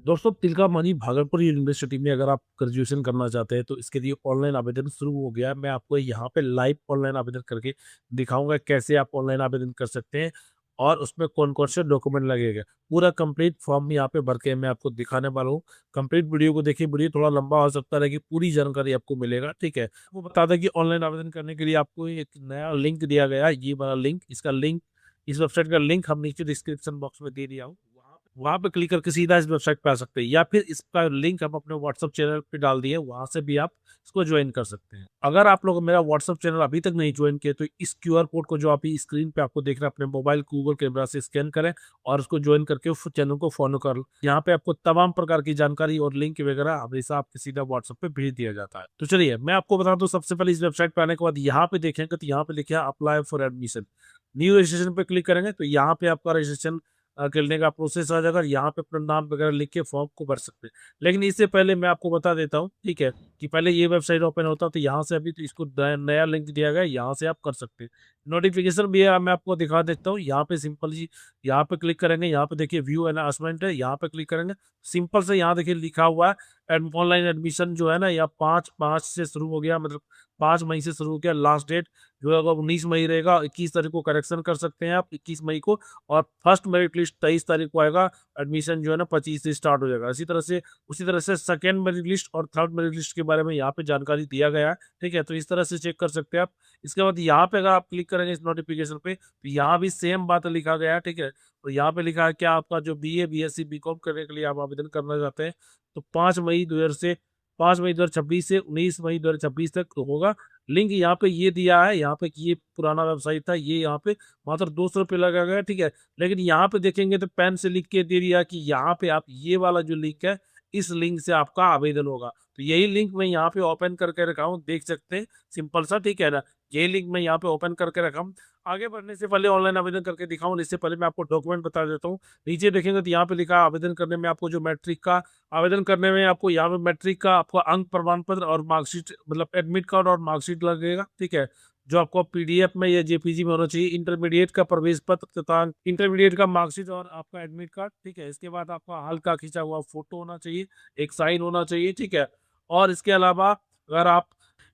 दोस्तों, तिलका मांझी भागलपुर यूनिवर्सिटी में अगर आप ग्रेजुएशन करना चाहते हैं तो इसके लिए ऑनलाइन आवेदन शुरू हो गया है। मैं आपको यहाँ पे लाइव ऑनलाइन आवेदन करके दिखाऊंगा कैसे आप ऑनलाइन आवेदन कर सकते हैं और उसमें कौन कौन से डॉक्यूमेंट लगेगा। पूरा कंप्लीट फॉर्म यहाँ पे भर के मैं आपको दिखाने वाला हूँ। कंप्लीट वीडियो को देखिए, वीडियो थोड़ा लंबा हो सकता है लेकिन पूरी जानकारी आपको मिलेगा। ठीक है, वो बता दें कि ऑनलाइन आवेदन करने के लिए आपको एक नया लिंक दिया गया है। ये वाला लिंक, इसका लिंक, इस वेबसाइट का लिंक हम नीचे डिस्क्रिप्शन बॉक्स में दे दिया हूँ। वहां पे क्लिक करके सीधा इस वेबसाइट पे आ सकते हैं, या फिर इसका लिंक हम अपने व्हाट्सएप चैनल पे डाल दिए, वहां से भी आप इसको ज्वाइन कर सकते हैं। अगर आप लोग मेरा व्हाट्सएप चैनल अभी तक नहीं ज्वाइन किए तो इस क्यूआर कोड को जो आप स्क्रीन पे आपको देख रहे हैं अपने मोबाइल गूगल कैमरा से स्कैन करें और उसको ज्वाइन करके उस चैनल को फॉलो कर लो। यहाँ पे आपको तमाम प्रकार की जानकारी और लिंक वगैरह हमेशा आपके सीधा व्हाट्सएप पे भेज दिया जाता है। तो चलिए मैं आपको बता दूं, सबसे पहले इस वेबसाइट पे आने के बाद यहाँ पे देखेंगे तो यहाँ पे लिखा है apply for admission. New registration पे क्लिक करेंगे तो यहाँ पे आपका रजिस्ट्रेशन करने का प्रोसेस आ जाएगा। यहाँ पे अपना नाम वगैरह लिख के फॉर्म को भर सकते हैं। लेकिन इससे पहले मैं आपको बता देता हूँ, ठीक है, कि पहले ये वेबसाइट ओपन होता है तो यहाँ से अभी तो इसको नया लिंक दिया गया है, यहाँ से आप कर सकते हैं। नोटिफिकेशन भी है, मैं आपको दिखा देता हूँ। यहाँ पे सिंपल जी, यहाँ पे क्लिक करेंगे, यहाँ पे देखिए व्यू अनाउंसमेंट है, यहाँ पे क्लिक करेंगे। सिंपल से यहाँ देखिए लिखा हुआ है ऑनलाइन एडमिशन जो है ना, या 5/5 से शुरू हो गया, मतलब 5 मई से शुरू हो गया। लास्ट डेट जो है अगर 19 मई रहेगा, 21 तारीख को करेक्शन कर सकते हैं आप, 21 मई को। और फर्स्ट मेरिट लिस्ट 23 तारीख को आएगा। एडमिशन जो है ना 25 से स्टार्ट हो जाएगा। उसी तरह से सेकेंड मेरिट लिस्ट और थर्ड मेरिट लिस्ट के बारे में यहाँ पे जानकारी दिया गया है। ठीक है, तो इस तरह से चेक कर सकते हैं आप। इसके बाद यहाँ पे अगर आप क्लिक करेंगे इस नोटिफिकेशन पे तो यहाँ भी सेम बात लिखा गया है। ठीक है, तो यहाँ पे लिखा है कि आपका जो बीए बीएससी बीकॉम करने के लिए आप आवेदन करना चाहते हैं तो 5 मई 2026 से 19 मई 2026 तक होगा। लिंक यहाँ पे ये दिया है, यहाँ पे कि ये पुराना वेबसाइट था, ये यहाँ पे मात्र 200 रुपये लगा गया। ठीक है, लेकिन यहाँ पे देखेंगे तो पेन से लिख के दे दिया कि यहाँ पे आप ये वाला जो लिंक है, इस लिंक से आपका आवेदन होगा। तो यही लिंक मैं यहाँ पे ओपन करके रखा हूँ, देख सकते हैं, सिंपल सा। ठीक है ना, यही लिंक मैं यहाँ पे ओपन करके रखा हूँ। आगे बढ़ने से पहले ऑनलाइन आवेदन करके दिखाऊं, इससे पहले मैं आपको डॉक्यूमेंट बता देता हूँ। नीचे देखेंगे तो यहाँ पे लिखा है आवेदन करने में आपको जो मैट्रिक का आवेदन करने में आपको यहाँ पे मैट्रिक का आपको अंक प्रमाण पत्र और मार्कशीट, मतलब एडमिट कार्ड और मार्कशीट लगेगा। ठीक है, जो आपको पीडीएफ में या जेपीजी में होना चाहिए। इंटरमीडिएट का प्रवेश पत्र तथा इंटरमीडिएट का मार्कशीट और आपका एडमिट कार्ड। ठीक है, इसके बाद आपका हाल का खींचा हुआ फोटो होना चाहिए, एक साइन होना चाहिए। ठीक है, और इसके अलावा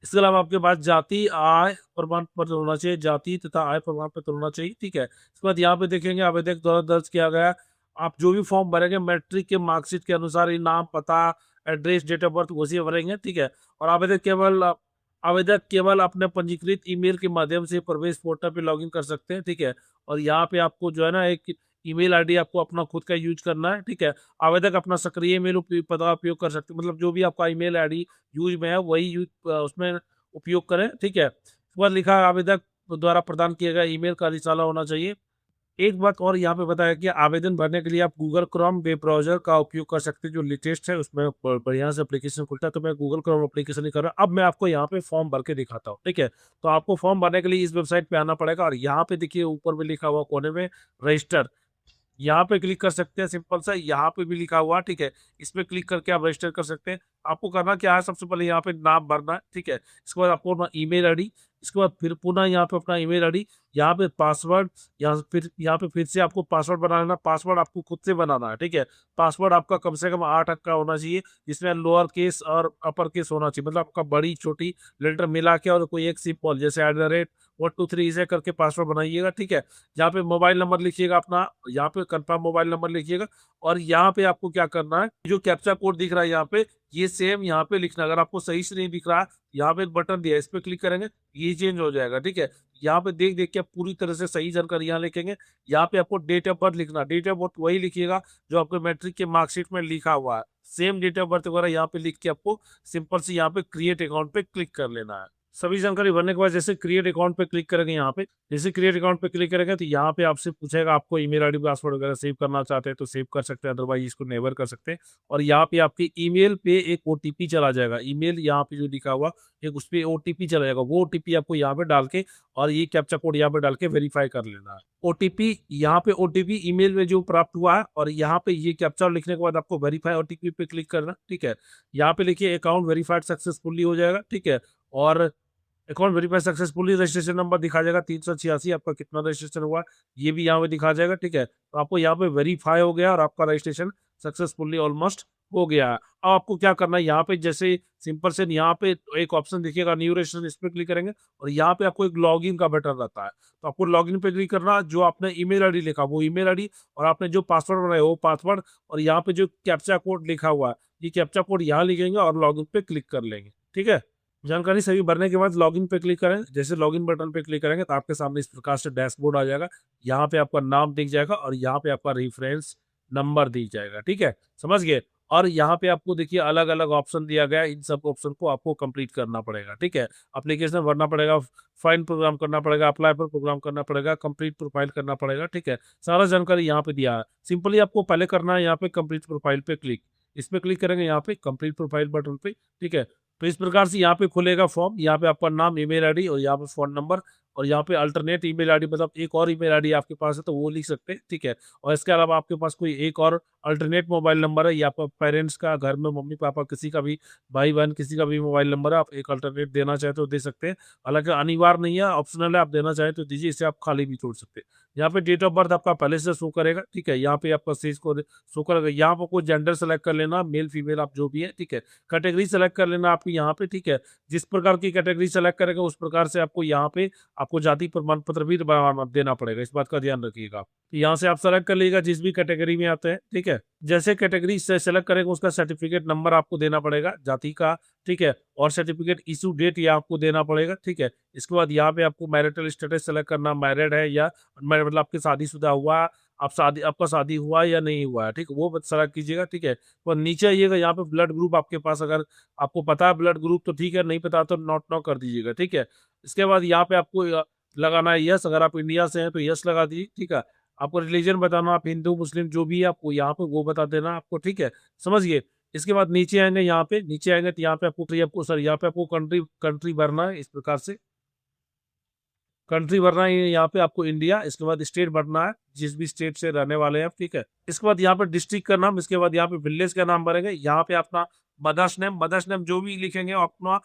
आपके पास जाति आय प्रमाण पत्र होना चाहिए, जाति तथा आय प्रमाण पत्र होना चाहिए। ठीक है, इसके बाद यहाँ पे देखेंगे आवेदक द्वारा दर्ज किया गया, आप जो भी फॉर्म भरेंगे मैट्रिक के मार्कशीट के अनुसार ही नाम, पता, एड्रेस, डेट ऑफ बर्थ वैसे भरेंगे। ठीक है, और आवेदक केवल अपने पंजीकृत ईमेल के माध्यम से प्रवेश पोर्टल पे लॉगिन कर सकते हैं। ठीक है, और यहाँ पे आपको जो है ना एक ईमेल आईडी आपको अपना खुद का यूज करना है। ठीक है, आवेदक अपना सक्रिय ईमेल पता उपयोग कर सकते हैं, मतलब जो भी आपका ईमेल आईडी यूज में है वही यूज उसमें उपयोग करें। ठीक है, उसके बाद लिखा है आवेदक द्वारा प्रदान किया गया ईमेल का रिसाला होना चाहिए। एक बात और यहाँ पे बताया कि आवेदन भरने के लिए आप गूगल क्रोम वेब ब्राउजर का उपयोग कर सकते हैं, जो लेटेस्ट है उसमें बढ़िया से एप्लीकेशन खुलता है। तो मैं गूगल क्रोम एप्लीकेशन ही कर रहा हूँ। अब मैं आपको यहाँ पे फॉर्म भर के दिखाता हूँ। ठीक है, तो आपको फॉर्म भरने के लिए इस वेबसाइट पे आना पड़ेगा और यहाँ पे देखिए ऊपर में लिखा हुआ कोने में रजिस्टर, यहाँ पे क्लिक कर सकते हैं। सिंपल सा यहाँ पे भी लिखा हुआ है। ठीक है, इस पे क्लिक करके आप रजिस्टर कर सकते हैं। आपको करना क्या है, सबसे पहले यहाँ पे नाम भरना है। ठीक है, इसके बाद आपको अपना ईमेल आईडी, इसके बाद फिर पुनः यहाँ पे अपना ईमेल आईडी, यहाँ पे पासवर्ड, यहाँ पे फिर से आपको पासवर्ड बनाना है। पासवर्ड आपको खुद से बनाना है। ठीक है, पासवर्ड आपका कम से कम 8 अंक का होना चाहिए, जिसमें लोअर केस और अपर केस होना चाहिए, मतलब आपका बड़ी छोटी लेटर मिला के और कोई एक सिंपल जैसे @123 इसे करके पासवर्ड बनाइएगा। ठीक है, यहाँ पे मोबाइल नंबर लिखिएगा अपना, यहाँ पे कंफर्म मोबाइल नंबर लिखिएगा। और यहाँ पे आपको क्या करना है, जो कैप्चा कोड दिख रहा है यहाँ पे, ये सेम यहाँ पे लिखना। अगर आपको सही से नहीं दिख रहा है, यहाँ पे एक बटन दिया है, इस पे क्लिक करेंगे, ये चेंज हो जाएगा। ठीक है, यहाँ पे देख देख के आप पूरी तरह से सही जानकारी यहाँ लिखेंगे। यहाँ पे आपको डेट ऑफ बर्थ लिखना, डेट ऑफ बर्थ वही लिखिएगा जो आपके मैट्रिक के मार्कशीट में लिखा हुआ है। सेम डेट ऑफ बर्थ वगैरह यहाँ पे लिख के आपको सिंपल से यहाँ पे क्रिएट अकाउंट पे क्लिक कर लेना है। सभी जानकारी भरने के बाद जैसे क्रिएट अकाउंट पे क्लिक करेंगे, यहाँ पे जैसे क्रिएट अकाउंट पे क्लिक करेंगे तो यहाँ पे आपसे पूछेगा आपको ईमेल आईडी पासवर्ड वगैरह सेव करना चाहते हैं तो सेव कर सकते हैं, अदरवाइज इसको नेवर कर सकते हैं। और यहाँ पे आपके ईमेल पे एक ओटीपी चला जाएगा, ईमेल यहाँ पे जो लिखा हुआ एक उस पर ओटीपी चला जाएगा, वो ओटीपी आपको यहाँ पे डाल के और ये कैप्चा कोड यहाँ पे डाल के वेरीफाई कर लेना है। ओटीपी ईमेल में जो प्राप्त हुआ है और यहाँ पे ये कैप्चा लिखने के बाद आपको वेरीफाई ओटीपी पे क्लिक करना। ठीक है, यहाँ पे लिखिए अकाउंट वेरीफाइड सक्सेसफुली हो जाएगा। ठीक है, और account verify successfully, registration number दिखा जाएगा 386, आपका कितना रजिस्ट्रेशन हुआ ये भी यहाँ पे दिखा जाएगा। ठीक है, तो आपको यहाँ पे वेरीफाई हो गया और आपका रजिस्ट्रेशन सक्सेसफुली ऑलमोस्ट हो गया है। अब आपको क्या करना है, यहाँ पे जैसे सिंपल से यहाँ पे एक ऑप्शन दिखेगा न्यू रजिस्ट्रेशन, इस पे क्लिक करेंगे और यहाँ पे आपको एक लॉगिन का बटन रहता है, तो आपको लॉगिन पे क्लिक करना, जो आपने ईमेल आईडी लिखा वो ईमेल आईडी और आपने जो पासवर्ड बनाया वो पासवर्ड, और यहाँ पे जो कैप्चा कोड लिखा हुआ है ये कैप्चा कोड यहाँ लिखेंगे और लॉगिन पे क्लिक कर लेंगे। ठीक है, जानकारी सभी भरने के बाद लॉगिन पे क्लिक करें। जैसे लॉगिन बटन पे क्लिक करेंगे तो आपके सामने इस प्रकार से डैशबोर्ड आ जाएगा। यहाँ पे आपका नाम दिख जाएगा और यहाँ पे आपका रेफरेंस नंबर दिख जाएगा। ठीक है, समझ गए। और यहाँ पे आपको देखिए अलग अलग ऑप्शन दिया गया है, इन सब ऑप्शन को आपको कंप्लीट करना पड़ेगा। ठीक है, एप्लीकेशन भरना पड़ेगा, फाइन प्रोग्राम करना पड़ेगा, अप्लाई पर प्रोग्राम करना पड़ेगा, कंप्लीट प्रोफाइल करना पड़ेगा। ठीक है, सारा जानकारी यहाँ पे दिया है। सिंपली आपको पहले करना है यहाँ पे कंप्लीट प्रोफाइल पे क्लिक, इस पे क्लिक करेंगे यहाँ पे कंप्लीट प्रोफाइल बटन पे। ठीक है, तो इस प्रकार से यहाँ पे खुलेगा फॉर्म, यहाँ पे आपका नाम, ईमेल आईडी और यहाँ पे फोन नंबर, और यहाँ पे अल्टरनेट ईमेल आईडी, मतलब एक और ईमेल आईडी आपके पास है तो वो लिख सकते हैं। ठीक है, और इसके अलावा आपके पास कोई एक और अल्टरनेट मोबाइल नंबर है या आपका पेरेंट्स का, घर में मम्मी पापा किसी का भी, भाई बहन किसी का भी मोबाइल नंबर है, आप एक अल्टरनेट देना चाहे तो दे सकते हैं। हालांकि अनिवार्य नहीं है, ऑप्शनल है, आप देना चाहे तो दीजिए, इसे आप खाली भी छोड़ सकते हैं। यहाँ पे डेट ऑफ बर्थ आपका पहले से शो करेगा। ठीक है, यहाँ पे आपका सेज को शो करेगा। यहाँ पर कोई जेंडर सेलेक्ट कर लेना, मेल फीमेल आप जो भी है। ठीक है, कैटेगरी सेलेक्ट कर लेना आपकी यहाँ पे। ठीक है, जिस प्रकार की कैटेगरी सेलेक्ट करेगा उस प्रकार से आपको यहाँ पे आपको जाति प्रमाण पत्र भी देना पड़ेगा, इस बात का ध्यान रखिएगा। यहाँ से आप सेलेक्ट कर लीजिएगा जिस भी कैटेगरी में आते हैं। ठीक है, जैसे कैटेगरी से सेलेक्ट करेंगे उसका सर्टिफिकेट नंबर आपको देना पड़ेगा जाति का। ठीक है, और सर्टिफिकेट इशू डेट ये आपको देना पड़ेगा। ठीक है, इसके बाद यहाँ पे आपको मैरिटल स्टेटस सेलेक्ट करना, मैरिड है या अनमैरिड, मतलब आपकी शादीशुदा हुआ, आपका शादी हुआ या नहीं हुआ है। ठीक है, वो सेलेक्ट कीजिएगा। ठीक है, तो नीचे आइएगा, यहाँ पे ब्लड ग्रुप आपके पास अगर आपको पता है ब्लड ग्रुप तो ठीक है, नहीं पता तो नॉट नो कर दीजिएगा। ठीक है, इसके बाद यहाँ पे आपको लगाना है यस, अगर आप इंडिया से हैं तो यस लगा दीजिए। ठीक है, आपको रिलीजन बताना, आप हिंदू मुस्लिम जो भी है आपको यहाँ पे वो बता देना आपको। ठीक है, समझिए। इसके बाद नीचे आएंगे, यहाँ पे नीचे आएंगे तो यहाँ पे आपको सर यहाँ पे आपको कंट्री कंट्री भरना है, इस प्रकार से कंट्री भरना है यहाँ पे आपको इंडिया। इसके बाद स्टेट भरना है, जिस भी स्टेट से रहने वाले हैं आप। ठीक है, इसके बाद यहाँ पे डिस्ट्रिक्ट का नाम, इसके बाद यहाँ पे विलेज का नाम भरेंगे। यहाँ पे अपना मदर्स नेम जो भी लिखेंगे अपना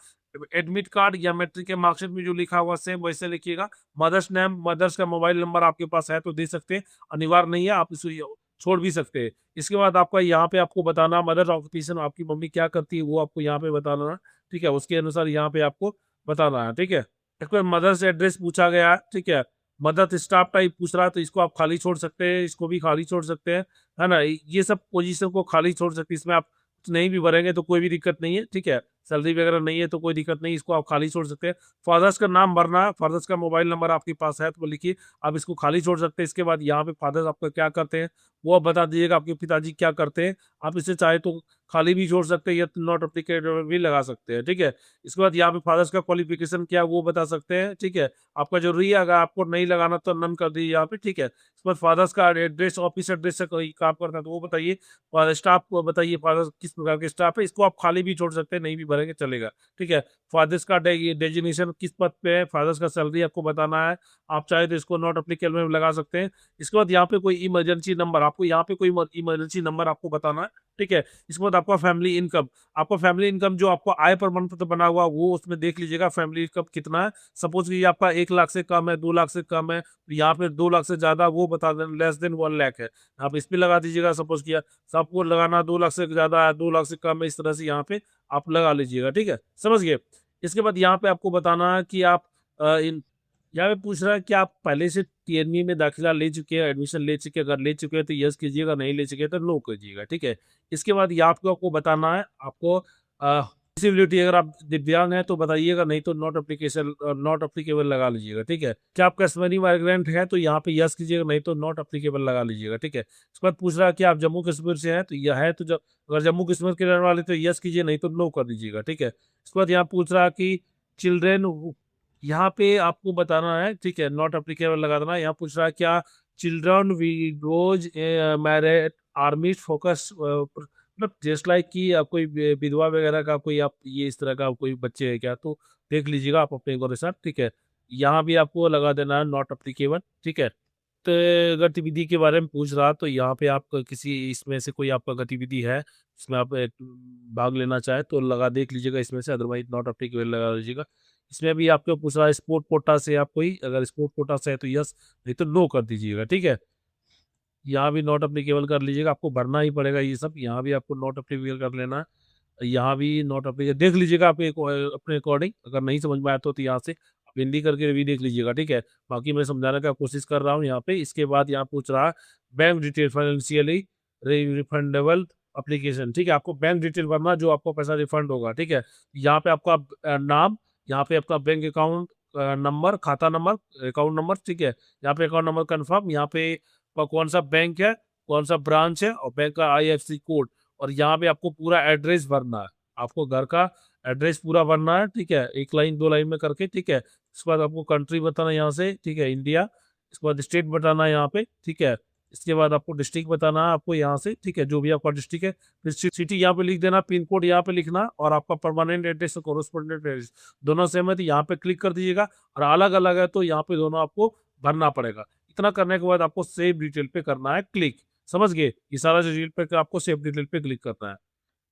एडमिट कार्ड या मैट्रिक के मार्कशीट में जो लिखा हुआ सेम वैसे लिखिएगा। मदर्स नेम, मदर्स का मोबाइल नंबर आपके पास है तो दे सकते हैं, अनिवार्य नहीं है, आप इसे छोड़ भी सकते हैं। इसके बाद आपका यहाँ पे आपको बताना मदर ऑक्यूपेशन, आपकी मम्मी क्या करती है वो आपको यहाँ पे बताना है। ठीक है, उसके अनुसार यहाँ पे आपको बताना है। ठीक है, एक बार मदर से एड्रेस पूछा गया है। ठीक है, मदर स्टाफ टाइप पूछ रहा है तो इसको आप खाली छोड़ सकते हैं, इसको भी खाली छोड़ सकते हैं, है ना। ये सब पोजीशन को खाली छोड़ सकते हैं, इसमें आप नहीं भी भरेंगे तो कोई भी दिक्कत नहीं है। ठीक है, सैलरी वगैरह नहीं है तो कोई दिक्कत नहीं, इसको आप खाली छोड़ सकते हैं। फादर्स का नाम भरना है, फादर्स का मोबाइल नंबर आपके पास है तो लिखिए, आप इसको खाली छोड़ सकते हैं। इसके बाद यहाँ पे फादर्स आपका क्या करते हैं वो आप बता दीजिएगा, आपके पिताजी क्या करते हैं। आप इसे चाहे तो खाली भी छोड़ सकते हैं या नॉट अप्लीकेबल भी लगा सकते हैं। ठीक है, इसके बाद यहाँ पे फादर्स का क्वालिफिकेशन क्या वो बता सकते हैं। ठीक है, आपका जरूरी है, अगर आपको नहीं लगाना तो नन कर दीजिए यहाँ पे। ठीक है, इसके बाद फादर्स का एड्रेस, ऑफिस एड्रेस से कोई काम करता है तो वो बताइए। फादर स्टाफ को बताइए, फादर किस प्रकार के स्टाफ है, इसको आप खाली भी छोड़ सकते हैं, नहीं भी भरेंगे चलेगा। ठीक है, फादर्स का डेजिग्नेशन किस पद पे है, फादर्स का सैलरी आपको बताना है, आप चाहे तो इसको नॉट अप्लीकेबल में लगा सकते हैं। इसके बाद यहाँ पे कोई इमरजेंसी नंबर, आपको यहाँ पे कोई इमरजेंसी नंबर आपको बताना है। ठीक है, इसके बाद आपका फैमिली इनकम, आपका फैमिली इनकम जो आपको आय प्रमाण पत्र बना हुआ वो उसमें देख लीजिएगा फैमिली इनकम कितना है। सपोज कि आपका 1 लाख से कम है, 2 लाख से कम है, तो यहाँ पे 2 लाख से ज्यादा वो बता दें, लेस देन 1 लाख है, आप इस पे लगा दीजिएगा। सपोज किया सबको लगाना 2 लाख से ज्यादा है, 2 लाख से कम है, इस तरह से यहाँ पे आप लगा लीजिएगा। ठीक है, समझ गए। इसके बाद यहाँ पे आपको बताना है कि आप यहाँ पे पूछ रहा है कि आप पहले से टीएनवी में दाखिला ले चुके हैं, एडमिशन ले चुके हैं, अगर ले चुके हैं तो यस कीजिएगा, नहीं ले चुके हैं तो नो कीजिएगा। ठीक है, इसके बाद ये आपको बताना है आपको डिसेबिलिटी, अगर आप दिव्यांग हैं तो बताइएगा, नहीं तो नॉट अप्लीकेबल लगा लीजिएगा। ठीक है, क्या आप कश्मीरी माइग्रेंट है तो यहाँ पे यस कीजिएगा, नहीं तो नॉट अप्लीकेबल लगा लीजिएगा। ठीक है, इसके बाद पूछ रहा है कि आप जम्मू कश्मीर से हैं तो यह है तो अगर जम्मू कश्मीर के रहने वाले तो यस कीजिए, नहीं तो नो कर दीजिएगा। ठीक है, इसके बाद यहाँ पूछ रहा है कि चिल्ड्रेन, यहाँ पे आपको बताना है। ठीक है, नॉट अप्लीकेबल लगा देना। यहाँ पूछ रहा है क्या children widows married army focus, मतलब जस्ट लाइक कि आप कोई विधवा वगैरह का कोई आप ये इस तरह का कोई बच्चे है क्या, तो देख लीजिएगा आप अपने को साथ। ठीक है, यहाँ भी आपको लगा देना है नॉट अप्लीकेबल। ठीक है, तो गतिविधि के बारे में पूछ रहा तो यहाँ पे आप किसी इसमें से कोई आपका गतिविधि है इसमें आप भाग लेना चाहे तो लगा देख लीजिएगा इसमें से, अदरवाइज नॉट अप्लीकेबल लगा लीजिएगा। इसमें भी आपको पूछ रहा है स्पोर्ट कोटा से आप कोई, अगर स्पोर्ट कोटा से है तो यस, नहीं तो नो कर दीजिएगा। ठीक है, यहाँ भी नॉट अप्लीकेबल कर लीजिएगा, आपको भरना ही पड़ेगा ये सब, यहाँ भी आपको नॉट अप्लीकेबल कर लेना है, यहाँ भी नॉट अप्लीकेबल देख लीजिएगा आप अपने अकॉर्डिंग, अगर नहीं समझ में आया तो यहाँ से आप हिंदी करके भी देख लीजिएगा, ठीक है। बाकी मैं समझाने का कोशिश कर रहा हूँ यहाँ पे। इसके बाद यहाँ पूछ रहा है bank detail financially refundable application, ठीक है। आपको बैंक डिटेल भरना जो आपको पैसा रिफंड होगा, ठीक है। यहाँ पे आपका नाम, यहाँ पे आपका बैंक अकाउंट नंबर, खाता नंबर, अकाउंट नंबर, ठीक है। यहाँ पे अकाउंट नंबर कंफर्म, यहाँ पे कौन सा बैंक है, कौन सा ब्रांच है, और बैंक का IFSC कोड, और यहाँ पे आपको पूरा एड्रेस भरना है, आपको घर का एड्रेस पूरा भरना है, ठीक है, एक लाइन दो लाइन में करके, ठीक है। इसके बाद आपको कंट्री बताना है यहाँ से, ठीक है, इंडिया। इसके बाद स्टेट बताना है यहाँ पे, ठीक है। इसके बाद आपको डिस्ट्रिक्ट बताना है आपको यहाँ से, ठीक है, जो भी आपका डिस्ट्रिक्ट है। फिर सिटी यहाँ पे लिख देना, पिन कोड यहाँ पे लिखना, और आपका परमानेंट एड्रेस और कोरोस्पोंडेंट एड्रेस दोनों सेम है तो यहाँ पे क्लिक कर दीजिएगा, और अलग अलग है तो यहाँ पे दोनों आपको भरना पड़ेगा। इतना करने के बाद आपको सेव डिटेल पे करना है क्लिक। समझ गए, ये सारा डिटेल पे आपको सेव डिटेल पे क्लिक करना है।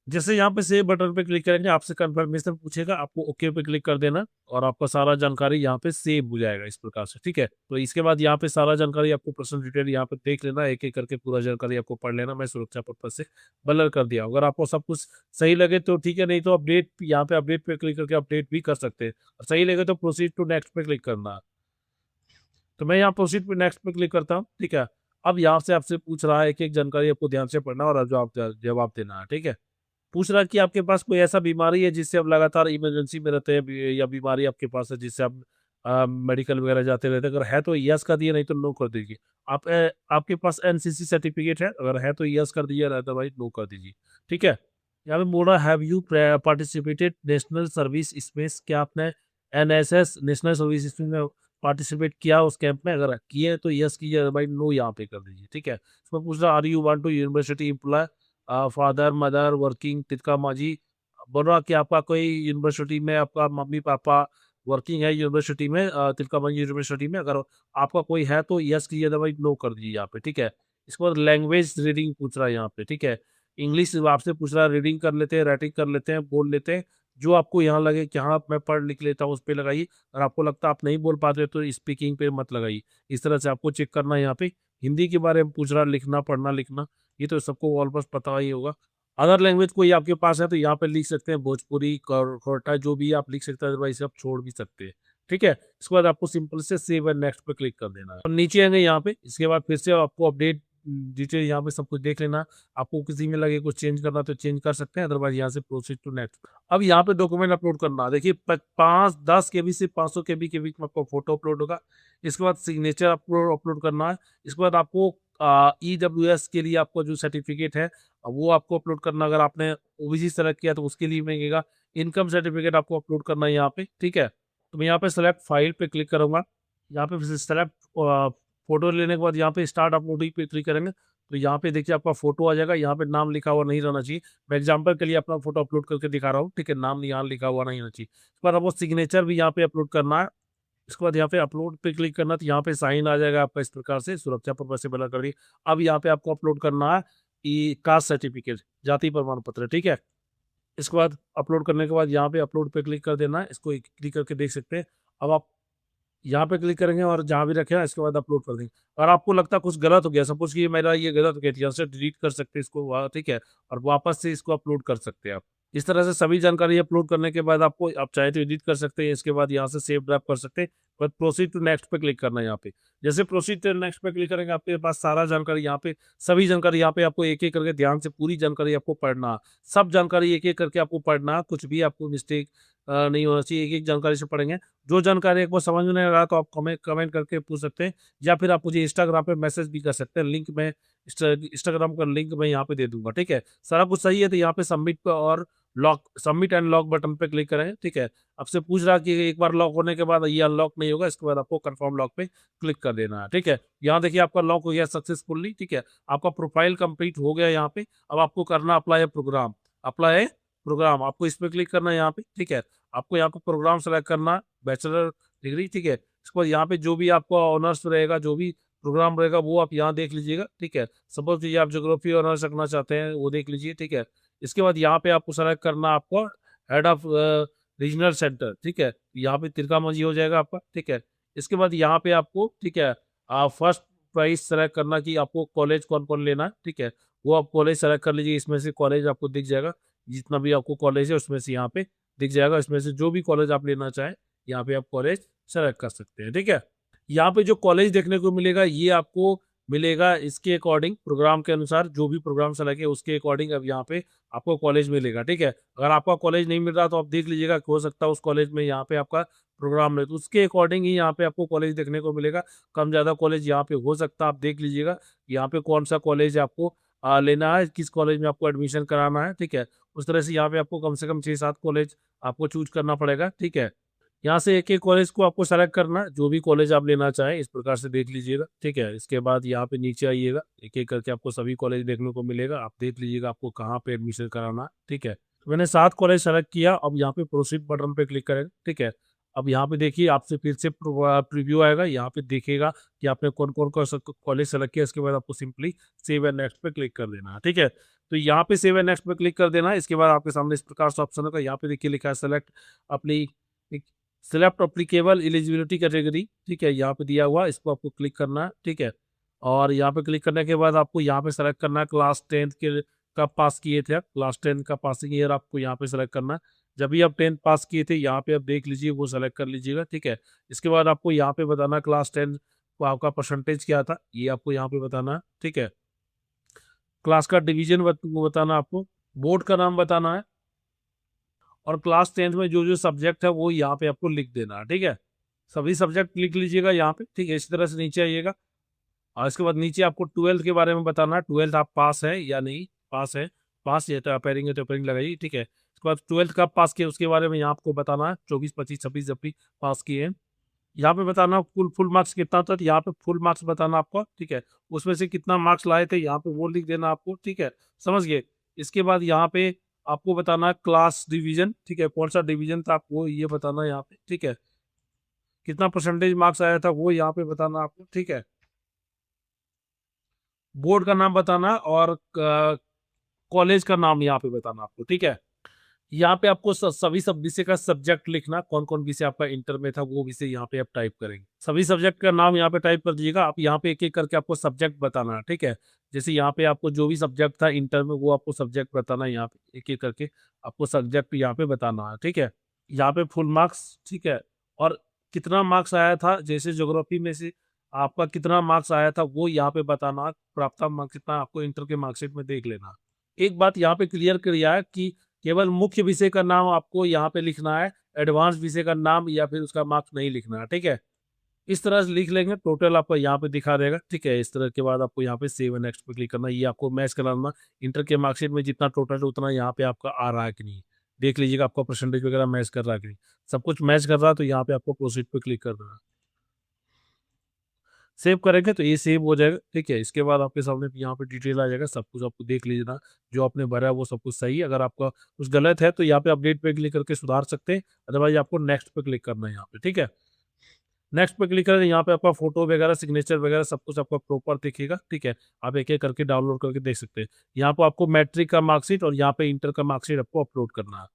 जैसे यहाँ पे सेव बटन पे क्लिक करेंगे आपसे कंफर्मेशन पूछेगा, आपको ओके पे क्लिक कर देना, और आपका सारा जानकारी यहाँ पे सेव हो जाएगा इस प्रकार से, ठीक है। तो इसके बाद यहाँ पे सारा जानकारी आपको पर्सनल डिटेल यहाँ पे देख लेना, एक एक करके पूरा जानकारी आपको पढ़ लेना। मैं सुरक्षा पर्पज से ब्लर कर दिया, अगर आपको सब कुछ सही लगे तो ठीक है, नहीं तो अपडेट, यहाँ पे अपडेट पे क्लिक करके अपडेट भी कर सकते हैं, और सही लगे तो प्रोसीड टू नेक्स्ट पे क्लिक करना है। तो मैं यहाँ प्रोसीड पे नेक्स्ट पे क्लिक करता हूँ, ठीक है। अब यहाँ से आपसे पूछ रहा है एक एक जानकारी आपको ध्यान से पढ़ना और जवाब देना है, ठीक है। पूछ रहा है कि आपके पास कोई ऐसा बीमारी है जिससे आप लगातार इमरजेंसी में रहते हैं, या बीमारी आपके पास है जिससे आप मेडिकल वगैरह जाते रहते हैं, अगर है तो यस कर दिए, नहीं तो नो कर दीजिए। आपके पास NCC सर्टिफिकेट है, अगर है तो यस कर दीजिए, नहीं तो भाई नो कर दीजिए, ठीक है। यहाँ पे बोल रहा है have you participated national service, इसमें क्या आपने NSS नेशनल सर्विस में पार्टिसिपेट किया उस कैंप में, अगर किए तो यस कीजिए, भाई नो यहाँ पे कर दीजिए, ठीक है। इसमें पूछ रहा are you want to university employ, father mother working, Tilka Manjhi. बोल रहा कि आपका कोई यूनिवर्सिटी में आपका मम्मी पापा वर्किंग है यूनिवर्सिटी में, तिलका मांझी यूनिवर्सिटी में, अगर आपका कोई है तो यस कीजिए, अदरवाइज नो कर दीजिए यहाँ पे, ठीक है। इसके बाद लैंग्वेज रीडिंग पूछ रहा है यहाँ पे, ठीक है। इंग्लिश आपसे पूछ रहा है, रीडिंग कर लेते हैं, राइटिंग कर लेते हैं, बोल लेते हैं, जो आपको यहाँ लगे कि हाँ मैं पढ़ लिख लेता हूँ उस पर लगाइए, और आपको लगता है आप नहीं बोल पाते तो स्पीकिंग पे मत लगाइए। इस तरह से आपको चेक करना है यहाँ पे। हिंदी के बारे में पूछ रहा है, लिखना पढ़ना लिखना, ये तो सबको ऑलमोस्ट पता ही होगा। अदर लैंग्वेज कोई आपके पास है तो यहाँ पे लिख सकते हैं, भोजपुरी खोरठा जो भी आप लिख सकते हैं, अदरवाइज आप छोड़ भी सकते हैं, ठीक है। इसके बाद आपको सिंपल से सेव एंड नेक्स्ट पे क्लिक कर देना है, और नीचे आएंगे यहाँ पे। इसके बाद फिर से आपको अपडेट डिटेल यहाँ पे सब कुछ देख लेना। आपको किसी में लगे कुछ चेंज करना तो चेंज कर सकते हैं, अदरवाइज यहाँ से प्रोसीड टू नेक्स्ट। अब यहाँ पे डॉक्यूमेंट अपलोड करना, देखिए 5-10 KB से 500 KB के बीच में आपको फोटो अपलोड होगा। इसके बाद सिग्नेचर अपलोड करना है। इसके बाद आपको EWS के लिए आपको जो सर्टिफिकेट है वो आपको अपलोड करना, अगर आपने OBC सेलेक्ट किया तो उसके लिए मिलेगा। इनकम सर्टिफिकेट आपको अपलोड करना है यहाँ पे, ठीक है। तो मैं यहाँ पे सेलेक्ट फाइल पे क्लिक करूंगा, यहाँ पे सेलेक्ट फोटो लेने के बाद यहाँ पे स्टार्ट अपलोडिंग पे क्लिक करेंगे, तो यहाँ पे देखिए आपका फोटो आ जाएगा। यहाँ पे नाम लिखा हुआ नहीं रहना चाहिए, मैं एग्जांपल के लिए अपना फोटो अपलोड करके दिखा रहा हूँ, ठीक है। नाम यहाँ लिखा हुआ नहीं रहना चाहिए। इसके बाद आपको सिग्नेचर भी यहाँ पे अपलोड करना है। इसके बाद यहाँ पे अपलोड पे क्लिक करना, तो यहाँ पे साइन आ जाएगा आपका इस प्रकार से, सुरक्षा पर्पज से ब्लर कर दी। अब यहाँ पे आपको अपलोड करना है कास्ट सर्टिफिकेट, जाति प्रमाण पत्र, ठीक है। इसके बाद अपलोड करने के बाद यहाँ पे अपलोड पे क्लिक कर देना है, इसको क्लिक करके देख सकते हैं। अब आप यहाँ पे क्लिक करेंगे और जहाँ भी रखे इसके बाद अपलोड कर देंगे। और आपको लगता है कुछ गलत हो गया, सपोज कि मेरा ये गलत हो गया, यहाँ से डिलीट कर सकते हैं इसको, ठीक है, और वापस से इसको अपलोड कर सकते हैं आप। इस तरह से सभी जानकारी अपलोड करने के बाद आपको, आप चाहे तो एडिट कर सकते हैं, इसके बाद यहाँ से सेव ड्राफ्ट कर सकते हैं। बट प्रोसीड टू नेक्स्ट पे क्लिक करना है यहाँ पे। जैसे प्रोसीड टू नेक्स्ट पे क्लिक करेंगे आपके पास सारा जानकारी यहाँ पे, सभी जानकारी यहाँ पे आपको एक एक करके ध्यान से पूरी जानकारी आपको पढ़ना, सब जानकारी एक एक करके आपको पढ़ना, कुछ भी आपको मिस्टेक नहीं होना चाहिए, एक एक जानकारी से पढ़ेंगे। जो जानकारी एक बार समझ में नहीं आ रहा तो आप कमेंट करके पूछ सकते हैं, या फिर आप मुझे इंस्टाग्राम पे मैसेज भी कर सकते हैं। लिंक में इंस्टाग्राम का लिंक मैं यहाँ पे दे दूंगा, ठीक है। सारा कुछ सही है तो यहाँ पे सबमिट पे और lock, submit and lock button पे क्लिक करें, ठीक है। आपसे पूछ रहा कि एक बार लॉक होने के बाद ये अनलॉक नहीं होगा, इसके बाद आपको कंफर्म लॉक पे क्लिक कर देना है, ठीक है। यहाँ देखिए आपका लॉक हो गया सक्सेसफुली, ठीक है। आपका प्रोफाइल कंप्लीट हो गया यहाँ पे। अब आपको करना अप्लाई प्रोग्राम, अप्लाई प्रोग्राम, आपको इस पे क्लिक करना है यहाँ पे, ठीक है। आपको यहाँ पे प्रोग्राम सेलेक्ट करना, बैचलर डिग्री, ठीक है। इसके बाद यहाँ पे जो भी आपका ऑनर्स रहेगा, जो भी प्रोग्राम रहेगा वो आप यहाँ देख लीजिएगा, ठीक है। सपोज ये आप ज्योग्राफी ऑनर्स रखना चाहते हैं वो देख लीजिए, ठीक है। इसके बाद यहाँ पे आपको सेलेक्ट करना आपको हेड ऑफ रीजनल सेंटर, ठीक है। यहाँ पे तिलका मांझी हो जाएगा आपका, ठीक है। इसके बाद यहाँ पे आपको, ठीक है, फर्स्ट प्राइस सेलेक्ट करना कि आपको कॉलेज कौन कौन लेना है, ठीक है, वो आप कॉलेज सेलेक्ट कर लीजिए। इसमें से कॉलेज आपको दिख जाएगा, जितना भी आपको कॉलेज है उसमें से यहाँ पे दिख जाएगा। इसमें से जो भी कॉलेज आप लेना चाहें यहाँ पे आप कॉलेज सेलेक्ट कर सकते हैं, ठीक है। यहाँ पे जो कॉलेज देखने को मिलेगा ये आपको मिलेगा इसके अकॉर्डिंग, प्रोग्राम के अनुसार, जो भी प्रोग्राम सेलेक्ट है उसके अकॉर्डिंग अब यहाँ पे आपको कॉलेज मिलेगा, ठीक है। अगर आपका कॉलेज नहीं मिल रहा तो आप देख लीजिएगा, हो सकता है उस कॉलेज में यहाँ पे आपका प्रोग्राम है, तो उसके अकॉर्डिंग ही यहाँ पे आपको कॉलेज देखने को मिलेगा। कम ज़्यादा कॉलेज यहाँ पे हो सकता है, आप देख लीजिएगा यहाँ पे कौन सा कॉलेज आपको लेना है, किस कॉलेज में आपको एडमिशन कराना है, ठीक है। उस तरह से यहाँ पे आपको कम से कम 6-7 कॉलेज आपको चूज करना पड़ेगा, ठीक है। यहाँ से एक एक कॉलेज को आपको सेलेक्ट करना है, जो भी कॉलेज आप लेना चाहें इस प्रकार से देख लीजिएगा, ठीक है। इसके बाद यहाँ पे नीचे आइएगा, एक एक करके आपको सभी कॉलेज देखने को मिलेगा, आप देख लीजिएगा आपको कहाँ पे एडमिशन कराना है, ठीक है। तो मैंने 7 कॉलेज सेलेक्ट किया, अब यहाँ पे प्रोसीड बटन पे क्लिक करेंगे, ठीक है। अब यहाँ पे देखिए आपसे फिर से प्रीव्यू आएगा, यहाँ पे देखिएगा कि आपने कौन कौन कॉलेज सेलेक्ट किया। इसके बाद आपको सिंपली सेव एंड नेक्स्ट पे क्लिक कर देना है, ठीक है। तो यहाँ पे सेव एंड नेक्स्ट पे क्लिक कर देना है। इसके बाद आपके सामने इस प्रकार से ऑप्शन होगा, यहाँ पे देखिए लिखा है सेलेक्ट अपनी सिलेक्ट अप्लीकेबल एलिजिबिलिटी कैटेगरी, ठीक है, यहाँ पे दिया हुआ, इसको आपको क्लिक करना है, ठीक है। और यहाँ पे क्लिक करने के बाद आपको यहाँ पे सेलेक्ट करना है क्लास 10th के कब पास किए थे आप, क्लास 10 का पासिंग ईयर आपको यहाँ पे सेलेक्ट करना है। जब भी आप 10th पास किए थे यहाँ पे आप देख लीजिए, वो सेलेक्ट कर लीजिएगा, ठीक है। इसके बाद आपको यहाँ पे बताना क्लास 10 को आपका परसेंटेज क्या था, ये आपको यहाँ पे बताना है, ठीक है। क्लास का डिवीजन बताना आपको, बोर्ड का नाम बताना है, और क्लास 10th में जो जो सब्जेक्ट है वो यहाँ पे आपको लिख देना है, ठीक है। सभी सब्जेक्ट लिख लीजिएगा यहाँ पे, ठीक है। इसी तरह से नीचे आइएगा, और इसके बाद नीचे आपको 12th के बारे में बताना है, 12th आप पास है या नहीं, पास है, पास ये तो अपेयरिंग है तो अपेयरिंग लगाइए, ठीक है। उसके बाद 12th कब पास किए उसके बारे में यहाँ आपको बताना है, 24, 25, 26 जब भी पास किए हैं। यहाँ पे बताना फुल फुल मार्क्स कितना था, तो यहाँ पे फुल मार्क्स बताना आपको, ठीक है। उसमें से कितना मार्क्स लाए थे यहाँ पे वो लिख देना आपको, ठीक है, समझ गए। इसके बाद यहाँ पे आपको बताना क्लास डिवीजन, ठीक है, कौन सा डिवीजन था आपको ये बताना यहाँ पे, ठीक है। कितना परसेंटेज मार्क्स आया था वो यहाँ पे बताना आपको, ठीक है। बोर्ड का नाम बताना और कॉलेज का नाम यहाँ पे बताना आपको, ठीक है। यहाँ पे आपको सभी सब विषय का सब्जेक्ट लिखना, कौन कौन विषय आपका इंटर में था वो विषय यहाँ पे आप टाइप करेंगे। सभी सब्जेक्ट का नाम यहाँ पे टाइप कर दीजिएगा। आप यहाँ पे एक एक करके आपको सब्जेक्ट बताना है, ठीक है। जैसे यहाँ पे आपको जो भी सब्जेक्ट था इंटर में वो आपको सब्जेक्ट बताना है, यहाँ पे एक एक करके आपको सब्जेक्ट यहाँ पे बताना है, ठीक है। यहाँ पे फुल मार्क्स, ठीक है, और कितना मार्क्स आया था, जैसे ज्योग्राफी में से आपका कितना मार्क्स आया था वो यहाँ पे बताना, प्राप्त मार्क्स कितना आपको इंटर के मार्कशीट में देख लेना। एक बात यहाँ पे क्लियर किया है कि केवल मुख्य विषय का नाम आपको यहाँ पे लिखना है, एडवांस विषय का नाम या फिर उसका मार्क्स नहीं लिखना है, ठीक है। इस तरह से लिख लेंगे, टोटल आपको यहाँ पे दिखा देगा, ठीक है। इस तरह के बाद आपको यहाँ पे सेव एंड नेक्स्ट पे क्लिक करना, ये आपको मैच कराना इंटर के मार्कशीट में जितना टोटल है उतना यहाँ पे आपका आ रहा है कि नहीं, देख लीजिएगा आपका परसेंटेज वगैरह मैच कर रहा है कि नहीं। सब कुछ मैच कर रहा है तो यहाँ पे आपको प्रोसीड पे क्लिक कर देना, सेव करेंगे तो ये सेव हो जाएगा, ठीक है। इसके बाद आपके सामने यहाँ पे डिटेल आ जाएगा, सब कुछ आपको देख लीजिए ना, जो आपने भरा है वो सब कुछ सही है। अगर आपका कुछ गलत है तो यहाँ पे अपडेट पे क्लिक करके सुधार सकते हैं, अदरवाइज आपको नेक्स्ट पे क्लिक करना है यहाँ पे, ठीक है। नेक्स्ट पे क्लिक करें, यहाँ पे आपका फोटो वगैरह सिग्नेचर वगैरह सब कुछ आपका प्रॉपर दिखेगा, ठीक है। आप एक एक करके डाउनलोड करके देख सकते हैं। यहाँ पे आपको मैट्रिक का मार्कशीट और यहाँ पे इंटर का मार्कशीट आपको अपलोड करना है,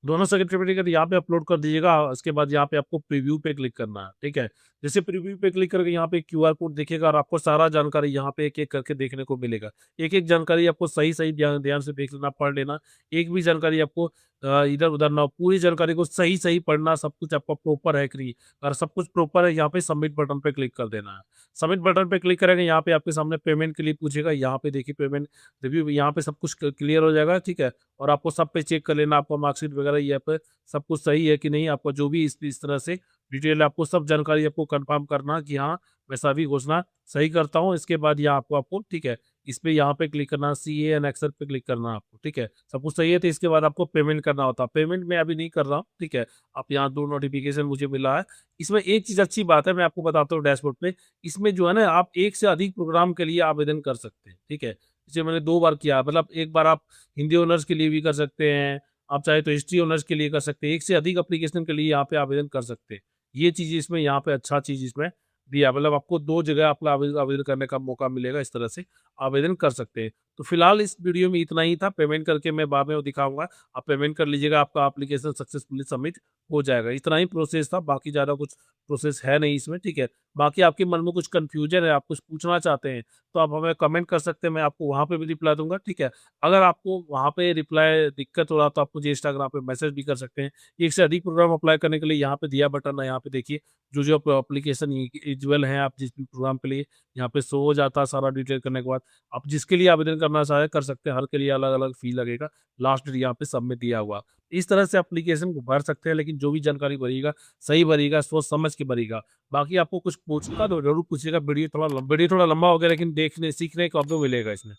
दोनों सर्टिफिकेट यहाँ पे अपलोड कर दीजिएगा। उसके बाद यहाँ पे आपको प्रीव्यू पे क्लिक करना है, ठीक है। जैसे प्रीव्यू पे क्लिक करके यहाँ पे क्यूआर कोड दिखेगा और आपको सारा जानकारी यहाँ पे एक एक करके देखने को मिलेगा। एक एक जानकारी आपको सही सही ध्यान ध्यान से देख लेना, पढ़ लेना, एक भी जानकारी आपको इधर उधर ना, पूरी जानकारी को सही सही पढ़ना, सब कुछ आपका प्रॉपर है कि नहीं। अगर सब कुछ प्रॉपर है यहाँ पे सबमिट बटन पे क्लिक कर देना है। सबमिट बटन पे क्लिक करेंगे, यहाँ पे आपके सामने पेमेंट के लिए पूछेगा, यहाँ पे देखिए पेमेंट रिव्यू, यहाँ पे सब कुछ क्लियर हो जाएगा, ठीक है। और आपको सब पे चेक कर लेना, आपका मार्कशीट वगैरह ये पे सब कुछ सही है कि नहीं, आपका जो भी इस तरह से डिटेल आपको सब जानकारी आपको कंफर्म करना कि हाँ मैं सभी घोषणा सही करता हूँ। इसके बाद यहाँ आपको ठीक है, इस पे यहाँ पे क्लिक करना, CA एंड एक्सेप्ट पे क्लिक करना आपको, ठीक है। सब कुछ सही है तो इसके बाद आपको पेमेंट करना होता है। पेमेंट मैं अभी नहीं कर रहा हूँ, ठीक है। आप यहाँ 2 नोटिफिकेशन मुझे मिला है। इसमें एक चीज अच्छी बात है, मैं आपको बताता हूँ डैशबोर्ड पे, इसमें जो है ना आप एक से अधिक प्रोग्राम के लिए आवेदन कर सकते हैं, ठीक है। इसे मैंने 2 बार किया, मतलब एक बार आप हिंदी ऑनर्स के लिए भी कर सकते हैं, आप चाहे तो हिस्ट्री ऑनर्स के लिए कर सकते हैं, एक से अधिक एप्लीकेशन के लिए यहाँ पे आवेदन कर सकते हैं। ये चीज इसमें यहाँ पे अच्छा चीज इसमें दिया, मतलब आपको 2 जगह आपको आवेदन करने का मौका मिलेगा। इस तरह से आवेदन कर सकते हैं। तो फिलहाल इस वीडियो में इतना ही था। पेमेंट करके मैं बाद में वो दिखाऊँगा। आप पेमेंट कर लीजिएगा, आपका एप्लीकेशन सक्सेसफुली सबमिट हो जाएगा। इतना ही प्रोसेस था, बाकी ज़्यादा कुछ प्रोसेस है नहीं इसमें, ठीक है। बाकी आपके मन में कुछ कन्फ्यूजन है, आप कुछ पूछना चाहते हैं, तो आप हमें कमेंट कर सकते हैं, मैं आपको वहाँ पे भी रिप्लाई दूँगा, ठीक है। अगर आपको वहाँ पे रिप्लाई दिक्कत हो रहा तो आप मुझे इंस्टाग्राम पे मैसेज भी कर सकते हैं। एक से अधिक प्रोग्राम अप्लाई करने के लिए यहाँ पे दिया बटन है, यहाँ पे देखिए जो-जो एप्लीकेशन एलिजिबल हैं, आप जिस भी प्रोग्राम के लिए यहाँ पे शो हो जाता है सारा डिटेल करने के बाद। आप जिसके लिए आवेदन करना चाहें कर सकते हैं, हर के लिए अलग-अलग फ़ी लगेगा। लास्ट डेट यहाँ पे सबमिट दिया हुआ। इस तरह से एप्लीकेशन को भर सकते हैं, लेकिन जो भी जानकारी भरिएगा, सही भरिएगा, सोच समझ के भरिएगा। बाकी आपको कुछ पूछना तो ज़रूर पूछिएगा। वीडियो थोड़ा लंबा हो गया, लेकिन देखने सीखने को आपको मिलेगा इसमें।